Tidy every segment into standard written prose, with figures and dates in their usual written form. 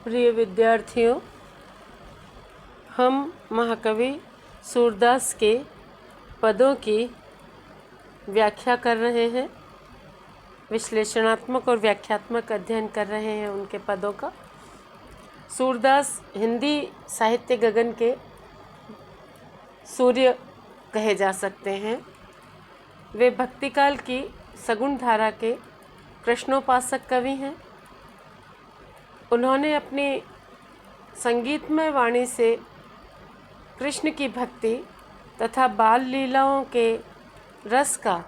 प्रिय विद्यार्थियों, हम महाकवि सूरदास के पदों की व्याख्या कर रहे हैं। विश्लेषणात्मक और व्याख्यात्मक अध्ययन कर रहे हैं उनके पदों का। सूरदास हिंदी साहित्य गगन के सूर्य कहे जा सकते हैं। वे भक्तिकाल की सगुण धारा के कृष्णोपासक कवि हैं। उन्होंने अपनी संगीतमय वाणी से कृष्ण की भक्ति तथा बाल लीलाओं के रस का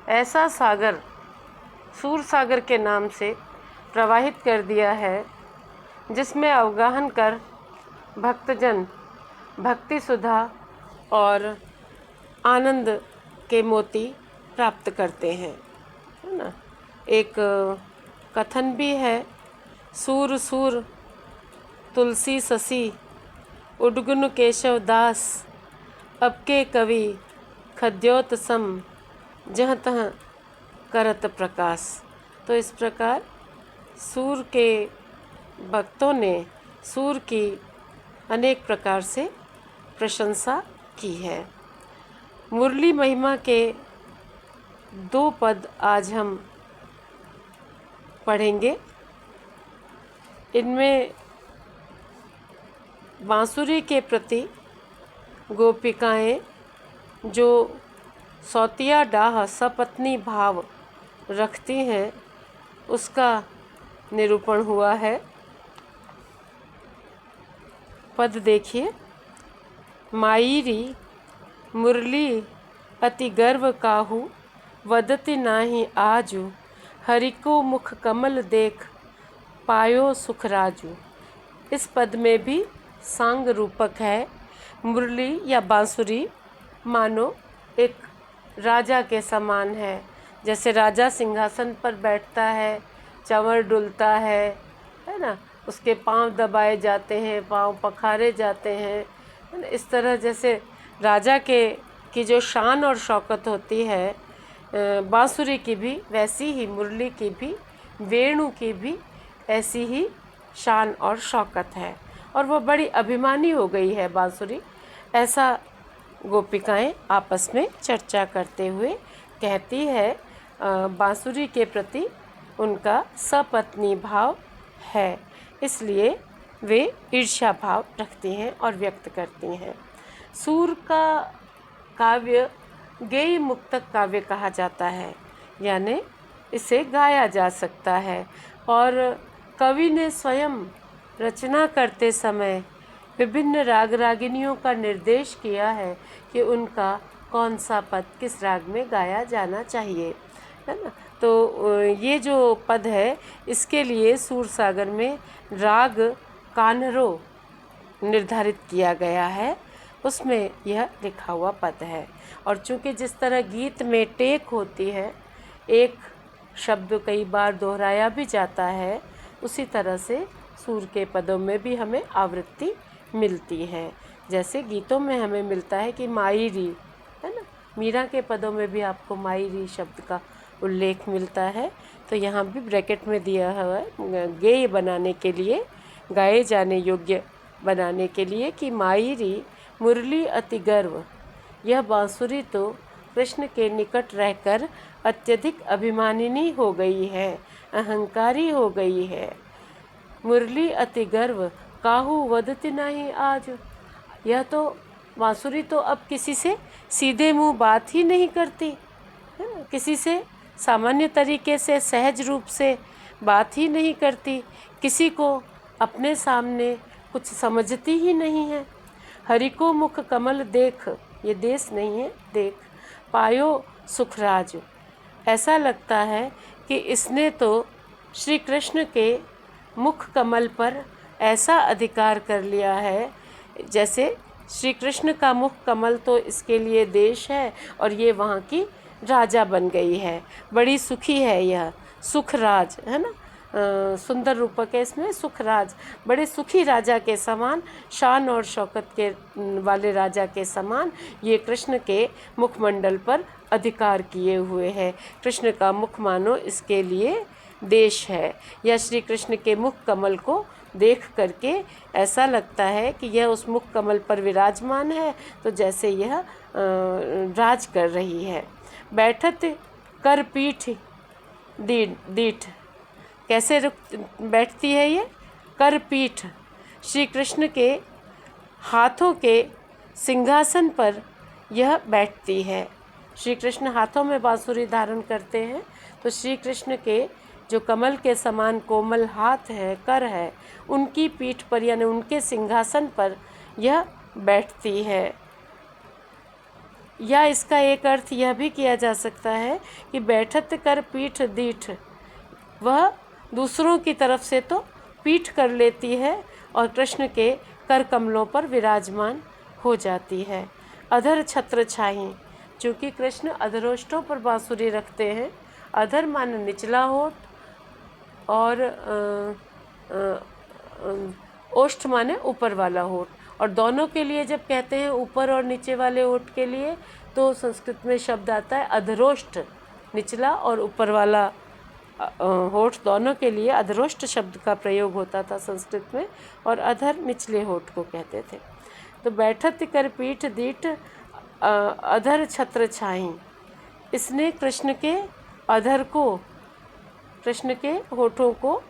ऐसा सागर सूर सागर के नाम से प्रवाहित कर दिया है, जिसमें अवगाहन कर भक्तजन भक्ति सुधा और आनंद के मोती प्राप्त करते हैं, है ना। एक कथन भी है, सूर सूर तुलसी ससी उडगुन केशव दास, अब के कवि खद्योत सम जहाँ तहाँ करत प्रकाश। तो इस प्रकार सूर के भक्तों ने सूर की अनेक प्रकार से प्रशंसा की है। मुरली महिमा के 2 पद आज हम पढ़ेंगे। इनमें बांसुरी के प्रति गोपिकाएं जो सौतिया डाह सपत्नी भाव रखती हैं, उसका निरूपण हुआ है। पद देखिए। मायरी मुरली अति गर्व काहू, वदति नाही आजू, हरि को मुख कमल देख पायो सुख राजू। इस पद में भी सांग रूपक है। मुरली या बांसुरी मानो एक राजा के समान है। जैसे राजा सिंहासन पर बैठता है, चंवर डुलता है ना, उसके पांव दबाए जाते हैं, पांव पखारे जाते हैं, है ना। इस तरह जैसे राजा की जो शान और शौकत होती है, बांसुरी की भी वैसी ही, मुरली की भी, वेणु की भी ऐसी ही शान और शौकत है, और वह बड़ी अभिमानी हो गई है बांसुरी। ऐसा गोपिकाएं आपस में चर्चा करते हुए कहती है। बांसुरी के प्रति उनका सपत्नी भाव है, इसलिए वे ईर्ष्या भाव रखती हैं और व्यक्त करती हैं। सूर का काव्य गेय मुक्तक काव्य कहा जाता है, यानी इसे गाया जा सकता है, और कवि ने स्वयं रचना करते समय विभिन्न राग रागिनियों का निर्देश किया है कि उनका कौन सा पद किस राग में गाया जाना चाहिए, है ना। तो ये जो पद है, इसके लिए सूरसागर में राग कान्हरो निर्धारित किया गया है, उसमें यह लिखा हुआ पद है। और चूँकि जिस तरह गीत में टेक होती है, एक शब्द कई बार दोहराया भी जाता है, उसी तरह से सूर के पदों में भी हमें आवृत्ति मिलती है। जैसे गीतों में हमें मिलता है कि मायरी, है ना। मीरा के पदों में भी आपको मायरी शब्द का उल्लेख मिलता है। तो यहाँ भी ब्रैकेट में दिया हुआ है गेय बनाने के लिए, गाए जाने योग्य बनाने के लिए, कि मायरी मुरली अति गर्व, यह बांसुरी तो कृष्ण के निकट रहकर अत्यधिक अभिमानिनी हो गई है, अहंकारी हो गई है। मुरली अति गर्व काहू वदति नहीं आज, यह तो बांसुरी तो अब किसी से सीधे मुंह बात ही नहीं करती, है ना। किसी से सामान्य तरीके से सहज रूप से बात ही नहीं करती, किसी को अपने सामने कुछ समझती ही नहीं है। हरि को मुख कमल देख, ये देश नहीं है, देख पायो सुखराज, ऐसा लगता है कि इसने तो श्री कृष्ण के मुख कमल पर ऐसा अधिकार कर लिया है, जैसे श्री कृष्ण का मुख कमल तो इसके लिए देश है और ये वहाँ की राजा बन गई है। बड़ी सुखी है यह, सुखराज, है ना। सुंदर रूपक है इसमें, सुखराज, बड़े सुखी राजा के समान, शान और शौकत के वाले राजा के समान ये कृष्ण के मुखमंडल पर अधिकार किए हुए है। कृष्ण का मुख मानो इसके लिए देश है। यह श्री कृष्ण के मुख कमल को देख करके ऐसा लगता है कि यह उस मुख कमल पर विराजमान है, तो जैसे यह राज कर रही है। बैठत कर पीठ दीठ, कैसे बैठती है ये? कर पीठ, श्री कृष्ण के हाथों के सिंहासन पर यह बैठती है। श्री कृष्ण हाथों में बांसुरी धारण करते हैं, तो श्री कृष्ण के जो कमल के समान कोमल हाथ है, कर है, उनकी पीठ पर यानी उनके सिंहासन पर यह बैठती है। या इसका एक अर्थ यह भी किया जा सकता है कि बैठत कर पीठ दीठ, वह दूसरों की तरफ से तो पीठ कर लेती है और कृष्ण के कर कमलों पर विराजमान हो जाती है। अधर छत्र छाही, चूँकि कृष्ण अधरोष्ठों पर बांसुरी रखते हैं। अधर माने निचला होठ और ओष्ठ माने ऊपर वाला होठ, और दोनों के लिए जब कहते हैं ऊपर और नीचे वाले होठ के लिए, तो संस्कृत में शब्द आता है अधरोष्ठ, निचला और ऊपर वाला होठ, दोनों के लिए अधरोष्ठ शब्द का प्रयोग होता था संस्कृत में, और अधर निचले होठ को कहते थे। तो बैठत कर पीठ दीठ अधर छत्र छाही, इसने कृष्ण के अधर को, कृष्ण के होठों को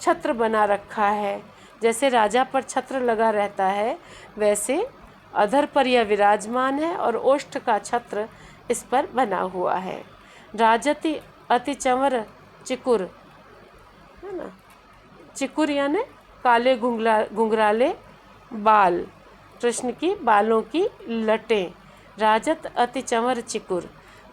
छत्र बना रखा है। जैसे राजा पर छत्र लगा रहता है, वैसे अधर पर यह विराजमान है और ओष्ठ का छत्र इस पर बना हुआ है। राजति अति चंवर चिकुर, है ना, चिकुर यानी काले घुंघराले बाल, कृष्ण की बालों की लटें। राजत अति चंवर चिकुर,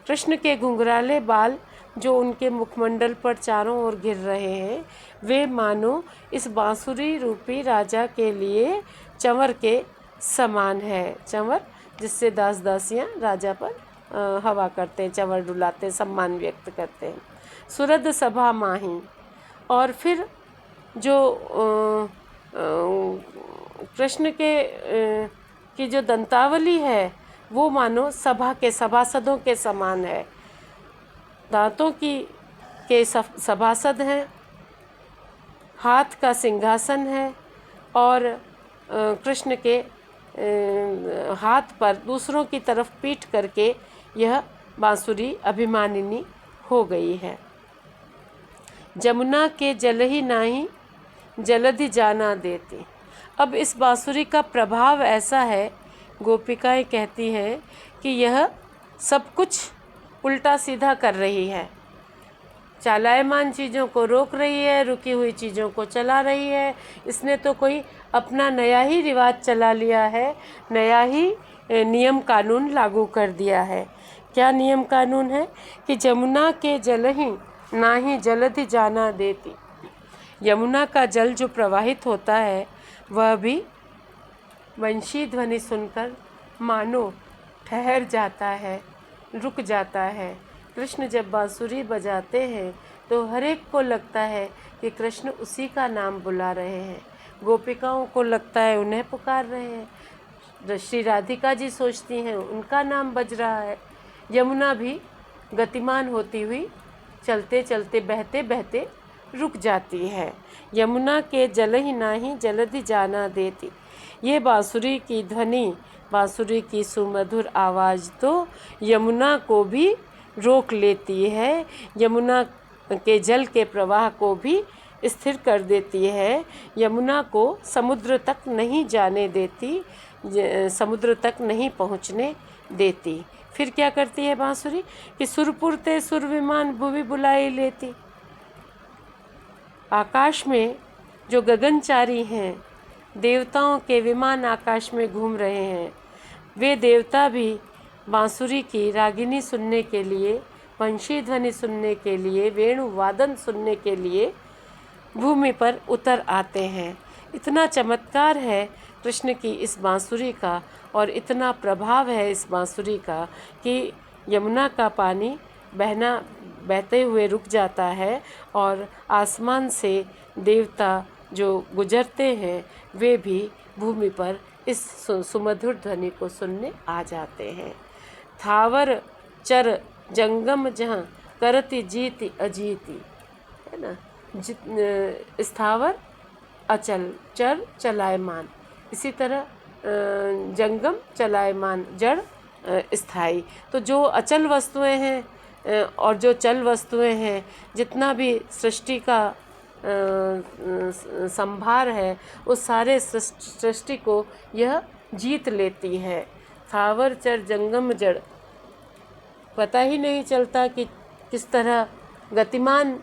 कृष्ण के घुंघराले बाल जो उनके मुखमंडल पर चारों ओर घिर रहे हैं, वे मानो इस बांसुरी रूपी राजा के लिए चंवर के समान है। चंवर जिससे दास दासियाँ राजा पर हवा करते हैं, चंवर डुलाते हैं, सम्मान व्यक्त करते हैं। सुरद सभा माही, और फिर जो कृष्ण के की जो दंतावली है, वो मानो सभा के सभासदों के समान है। दांतों के सभासद हैं, हाथ का सिंहासन है, और कृष्ण के हाथ पर दूसरों की तरफ पीठ करके यह बांसुरी अभिमानिनी हो गई है। जमुना के जल ही नाही जलधि जाना देती। अब इस बांसुरी का प्रभाव ऐसा है, गोपिकाएं कहती हैं कि यह सब कुछ उल्टा सीधा कर रही है, चालायमान चीज़ों को रोक रही है, रुकी हुई चीज़ों को चला रही है। इसने तो कोई अपना नया ही रिवाज चला लिया है, नया ही नियम कानून लागू कर दिया है। क्या नियम कानून है कि जमुना के जल ही ना ही जलधि जाना देती। यमुना का जल जो प्रवाहित होता है, वह भी वंशी ध्वनि सुनकर मानो ठहर जाता है, रुक जाता है। कृष्ण जब बांसुरी बजाते हैं तो हर एक को लगता है कि कृष्ण उसी का नाम बुला रहे हैं। गोपिकाओं को लगता है उन्हें पुकार रहे हैं। श्री राधिका जी सोचती हैं उनका नाम बज रहा है। यमुना भी गतिमान होती हुई चलते चलते बहते बहते रुक जाती है। यमुना के जल ही नाही जलधि जाना देती। ये बांसुरी की ध्वनि, बांसुरी की सुमधुर आवाज़ तो यमुना को भी रोक लेती है, यमुना के जल के प्रवाह को भी स्थिर कर देती है, यमुना को समुद्र तक नहीं जाने देती, समुद्र तक नहीं पहुँचने देती। फिर क्या करती है बांसुरी कि सुरपुरते सुर विमान भुवि बुलाई लेती। आकाश में जो गगनचारी हैं, देवताओं के विमान आकाश में घूम रहे हैं, वे देवता भी बांसुरी की रागिनी सुनने के लिए, वंशी ध्वनि सुनने के लिए, वेणु वादन सुनने के लिए भूमि पर उतर आते हैं। इतना चमत्कार है कृष्ण की इस बांसुरी का, और इतना प्रभाव है इस बांसुरी का कि यमुना का पानी बहते हुए रुक जाता है, और आसमान से देवता जो गुजरते हैं वे भी भूमि पर इस सुमधुर ध्वनि को सुनने आ जाते हैं। थावर चर जंगम जहाँ करती जीति अजीति। है ना। स्थावर अचल, चर चलायमान, इसी तरह जंगम चलायमान, जड़ स्थायी। तो जो अचल वस्तुएं हैं और जो चल वस्तुएं हैं, जितना भी सृष्टि का संभार है, उस सारे सृष्टि को यह जीत लेती है। स्थावर चर जंगम जड़, पता ही नहीं चलता कि किस तरह गतिमान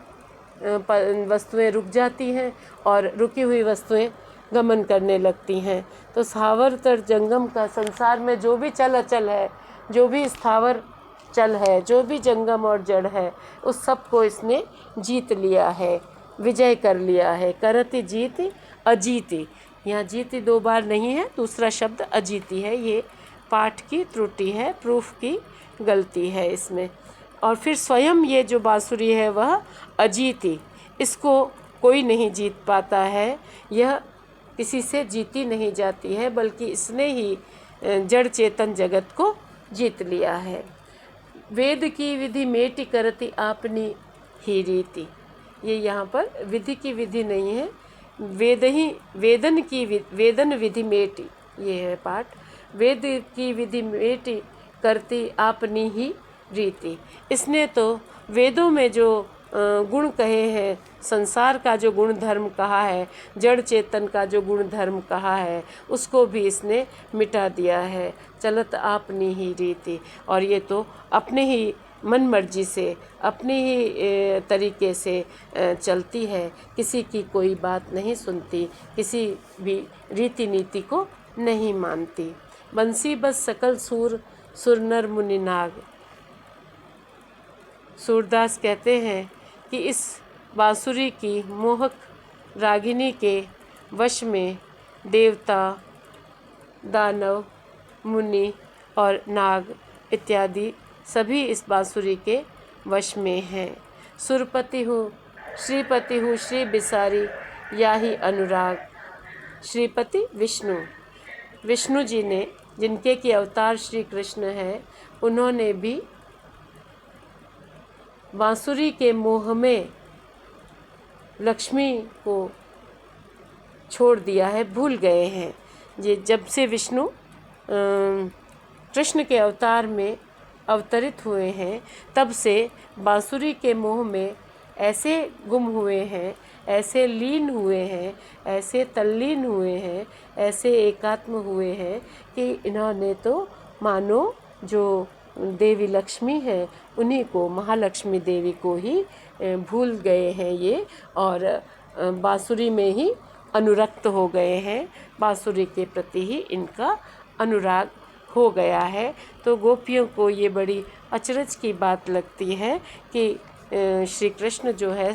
वस्तुएं रुक जाती हैं और रुकी हुई वस्तुएं गमन करने लगती हैं। तो स्थावर तर जंगम का संसार में जो भी चल अचल है, जो भी स्थावर चल है, जो भी जंगम और जड़ है, उस सब को इसने जीत लिया है, विजय कर लिया है। करति जीति अजीति, यहाँ जीति 2 बार नहीं है, दूसरा शब्द अजीति है। ये पाठ की त्रुटि है, प्रूफ की गलती है इसमें। और फिर स्वयं ये जो बांसुरी है वह अजीति, इसको कोई नहीं जीत पाता है, यह किसी से जीती नहीं जाती है, बल्कि इसने ही जड़ चेतन जगत को जीत लिया है। वेद की विधि मेटि करती आपनी ही रीति, ये यहाँ पर विधि की विधि नहीं है, वेदन विधि मेटि, ये है पाठ। वेद की विधि मेटि करती आपनी ही रीति, इसने तो वेदों में जो गुण कहे हैं, संसार का जो गुण धर्म कहा है, जड़ चेतन का जो गुण धर्म कहा है, उसको भी इसने मिटा दिया है। चलत आपनी ही रीति, और ये तो अपने ही मन मर्जी से, अपने ही तरीके से चलती है, किसी की कोई बात नहीं सुनती, किसी भी रीति नीति को नहीं मानती। बंसी बस सकल सूर, सुर नर मुनि नाग। सूरदास कहते हैं कि इस बांसुरी की मोहक रागिनी के वश में देवता, दानव, मुनि और नाग इत्यादि सभी इस बांसुरी के वश में हैं। सुरपति हूँ, श्रीपति हूँ, श्री बिसारी याही अनुराग। श्रीपति विष्णु, विष्णु जी ने, जिनके की अवतार श्री कृष्ण है, उन्होंने भी बांसुरी के मोह में लक्ष्मी को छोड़ दिया है, भूल गए हैं। ये जब से विष्णु कृष्ण के अवतार में अवतरित हुए हैं, तब से बांसुरी के मोह में ऐसे गुम हुए हैं, ऐसे लीन हुए हैं, ऐसे तल्लीन हुए हैं, ऐसे एकात्म हुए हैं कि इन्होंने तो मानो जो देवी लक्ष्मी है, उन्हीं को, महालक्ष्मी देवी को ही भूल गए हैं ये, और बांसुरी में ही अनुरक्त हो गए हैं, बांसुरी के प्रति ही इनका अनुराग हो गया है। तो गोपियों को ये बड़ी अचरज की बात लगती है कि श्री कृष्ण जो है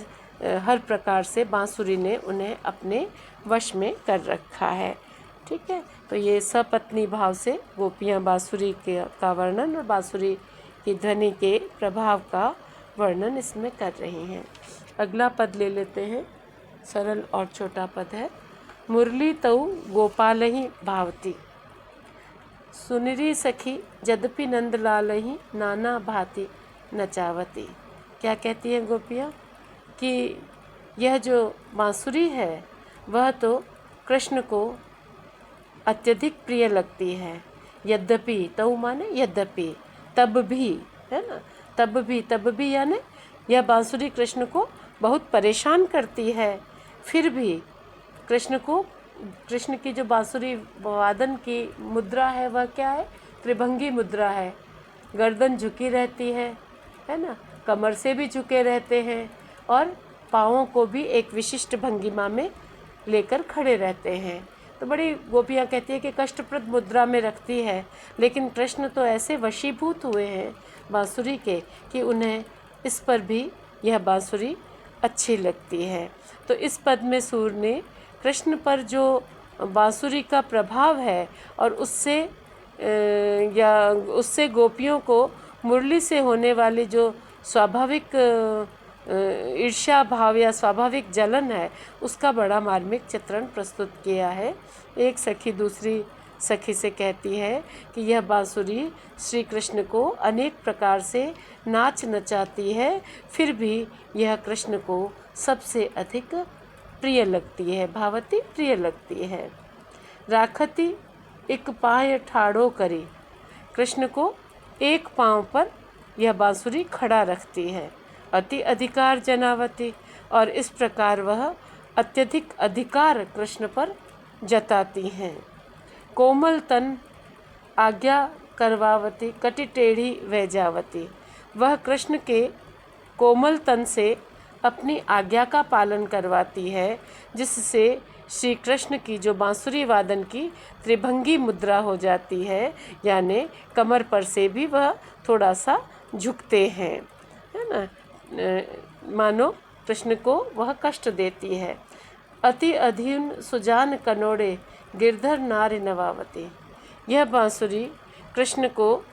हर प्रकार से बांसुरी ने उन्हें अपने वश में कर रखा है। ठीक है, तो ये सपत्नी भाव से गोपियाँ बांसुरी का वर्णन और बांसुरी की ध्वनि के प्रभाव का वर्णन इसमें कर रही हैं। अगला पद ले लेते हैं, सरल और छोटा पद है। मुरली तऊ गोपाल ही भावती, सुनरी सखी यद्यपि नंदलाल ही नाना भांति नचावती। क्या कहती हैं गोपियाँ कि यह जो बांसुरी है वह तो कृष्ण को अत्यधिक प्रिय लगती है। यद्यपि, तऊ माने यद्यपि, तब भी, है ना, तब भी यानी यह बांसुरी कृष्ण को बहुत परेशान करती है, फिर भी कृष्ण की जो बांसुरी वादन की मुद्रा है वह क्या है? त्रिभंगी मुद्रा है। गर्दन झुकी रहती है ना, कमर से भी झुके रहते हैं और पाँवों को भी एक विशिष्ट भंगिमा में लेकर खड़े रहते हैं। तो बड़ी गोपियाँ कहती है कि कष्टप्रद मुद्रा में रखती है, लेकिन कृष्ण तो ऐसे वशीभूत हुए हैं बांसुरी के कि उन्हें इस पर भी यह बांसुरी अच्छी लगती है। तो इस पद में सूर ने कृष्ण पर जो बांसुरी का प्रभाव है और उससे गोपियों को मुरली से होने वाली जो स्वाभाविक ईर्ष्या भाव या स्वाभाविक जलन है, उसका बड़ा मार्मिक चित्रण प्रस्तुत किया है। एक सखी दूसरी सखी से कहती है कि यह बांसुरी श्री कृष्ण को अनेक प्रकार से नाच नचाती है, फिर भी यह कृष्ण को सबसे अधिक प्रिय लगती है। भावती प्रिय लगती है। राखती एक पाँव ठाड़ो करी, कृष्ण को एक पाँव पर यह बांसुरी खड़ा रखती है। अति अधिकार जनावती, और इस प्रकार वह अत्यधिक अधिकार कृष्ण पर जताती हैं। कोमल तन आज्ञा करवावती, कटी टेढ़ी वह जावती, वह कृष्ण के कोमल तन से अपनी आज्ञा का पालन करवाती है, जिससे श्री कृष्ण की जो बांसुरी वादन की त्रिभंगी मुद्रा हो जाती है, यानी कमर पर से भी वह थोड़ा सा झुकते हैं, है ना, मानो कृष्ण को वह कष्ट देती है। अति अधीन सुजान कनोड़े, गिरधर नारी नवावती, यह बांसुरी कृष्ण को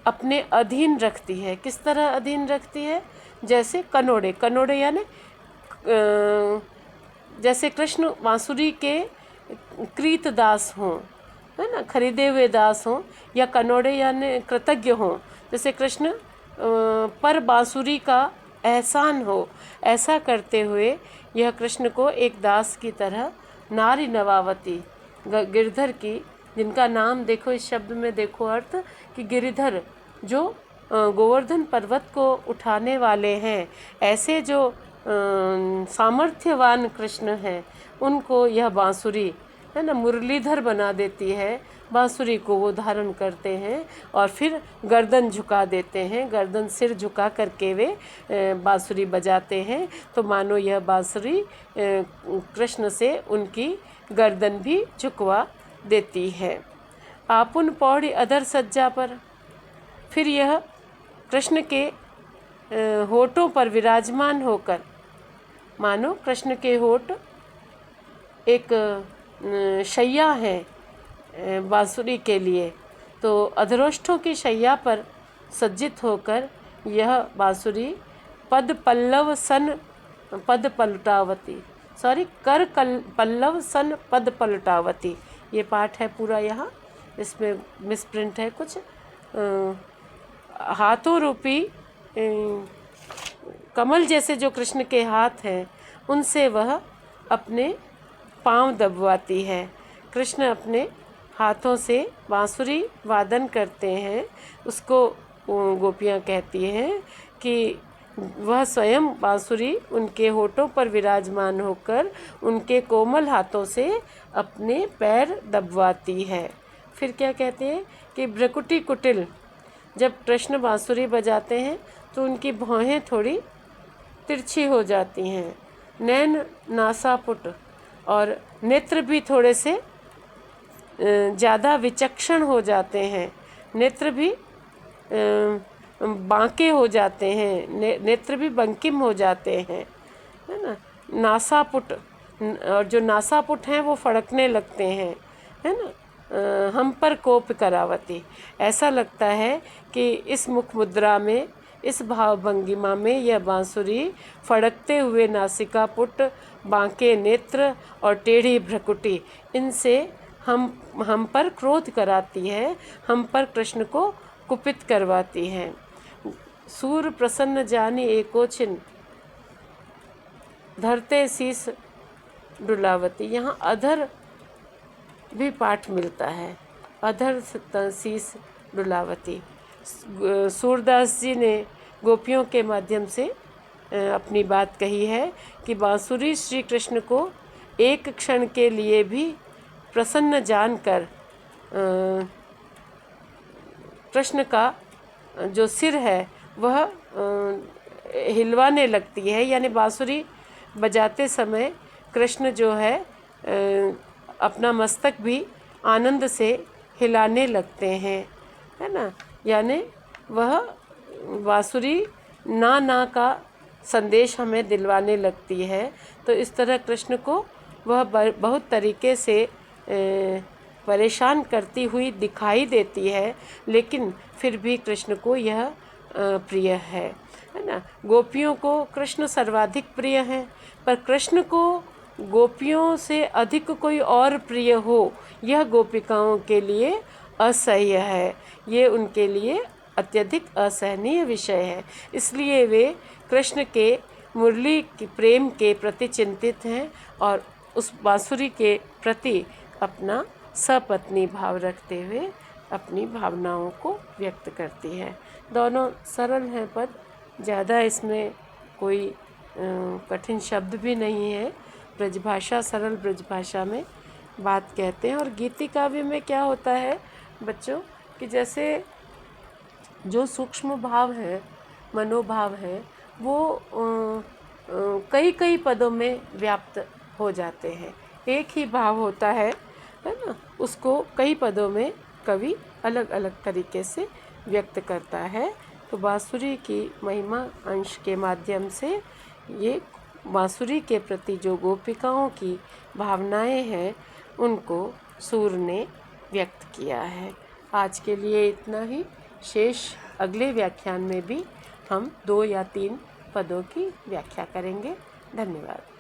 अपने अधीन रखती है। किस तरह अधीन रखती है? जैसे कनोड़े, कनोड़े यानी जैसे कृष्ण बांसुरी के कृत दास हों, है ना, खरीदे हुए दास हों, या कनोड़े यानी कृतज्ञ हों, जैसे कृष्ण पर बांसुरी का एहसान हो, ऐसा करते हुए यह कृष्ण को एक दास की तरह नारी नवावती, गिरधर की, जिनका नाम देखो, इस शब्द में देखो अर्थ कि गिरिधर जो गोवर्धन पर्वत को उठाने वाले हैं, ऐसे जो सामर्थ्यवान कृष्ण हैं, उनको यह बांसुरी, है ना, मुरलीधर बना देती है। बांसुरी को वो धारण करते हैं और फिर गर्दन झुका देते हैं, गर्दन सिर झुका करके वे बांसुरी बजाते हैं। तो मानो यह बांसुरी कृष्ण से उनकी गर्दन भी झुकवा देती है। आपुन पौड़ी अधर सज्जा पर, फिर यह कृष्ण के होठों पर विराजमान होकर, मानो कृष्ण के होठ एक शैया है बांसुरी के लिए, तो अधरोष्ठों की शैया पर सज्जित होकर यह बांसुरी पद पल्लव सन पद पलटावती, कर पल्लव सन पद पलटावती, ये पाठ है पूरा। यहाँ इसमें मिसप्रिंट है कुछ। हाथों रूपी कमल जैसे जो कृष्ण के हाथ हैं, उनसे वह अपने पांव दबवाती है। कृष्ण अपने हाथों से बांसुरी वादन करते हैं, उसको गोपियाँ कहती हैं कि वह स्वयं बांसुरी उनके होठों पर विराजमान होकर उनके कोमल हाथों से अपने पैर दबवाती है। फिर क्या कहते हैं कि भ्रकुटी कुटिल, जब कृष्ण बांसुरी बजाते हैं तो उनकी भौहें थोड़ी तिरछी हो जाती हैं, नैन नासापुट, और नेत्र भी थोड़े से ज़्यादा विचक्षण हो जाते हैं, नेत्र भी बांके हो जाते हैं, नेत्र भी बंकिम हो जाते हैं, है ना। नासापुट, और जो नासापुट हैं वो फड़कने लगते हैं, है ना। हम पर कोप करावती, ऐसा लगता है कि इस मुख मुद्रा में, इस भाव भंगिमा में यह बांसुरी फड़कते हुए नासिकापुट, बांके नेत्र और टेढ़ी भ्रकुटी, इनसे हम पर क्रोध कराती है, हम पर कृष्ण को कुपित करवाती है। सूर प्रसन्न जानी एकोचिन, धरते शीस डुलावती, यहाँ अधर भी पाठ मिलता है, अधर शीस डुलावती। सूरदास जी ने गोपियों के माध्यम से अपनी बात कही है कि बांसुरी श्री कृष्ण को एक क्षण के लिए भी प्रसन्न जानकर कृष्ण का जो सिर है वह हिलवाने लगती है, यानी बांसुरी बजाते समय कृष्ण जो है अपना मस्तक भी आनंद से हिलाने लगते हैं, है ना, यानी वह बांसुरी ना का संदेश हमें दिलवाने लगती है। तो इस तरह कृष्ण को वह बहुत तरीके से परेशान करती हुई दिखाई देती है, लेकिन फिर भी कृष्ण को यह प्रिय है ना। गोपियों को कृष्ण सर्वाधिक प्रिय हैं, पर कृष्ण को गोपियों से अधिक कोई और प्रिय हो, यह गोपिकाओं के लिए असह्य है, ये उनके लिए अत्यधिक असहनीय विषय है। इसलिए वे कृष्ण के मुरली के प्रेम के प्रति चिंतित हैं और उस बांसुरी के प्रति अपना सपत्नी भाव रखते हुए अपनी भावनाओं को व्यक्त करती है। दोनों सरल हैं पद, ज़्यादा इसमें कोई कठिन शब्द भी नहीं है। ब्रजभाषा, सरल ब्रजभाषा में बात कहते हैं। और गीति काव्य में क्या होता है बच्चों कि जैसे जो सूक्ष्म भाव है, मनोभाव है, वो कई कई पदों में व्याप्त हो जाते हैं। एक ही भाव होता है ना, उसको कई पदों में कवि अलग अलग तरीके से व्यक्त करता है। तो बांसुरी की महिमा अंश के माध्यम से ये बांसुरी के प्रति जो गोपिकाओं की भावनाएं हैं उनको सूर ने व्यक्त किया है। आज के लिए इतना ही। शेष अगले व्याख्यान में भी हम 2 या 3 पदों की व्याख्या करेंगे। धन्यवाद।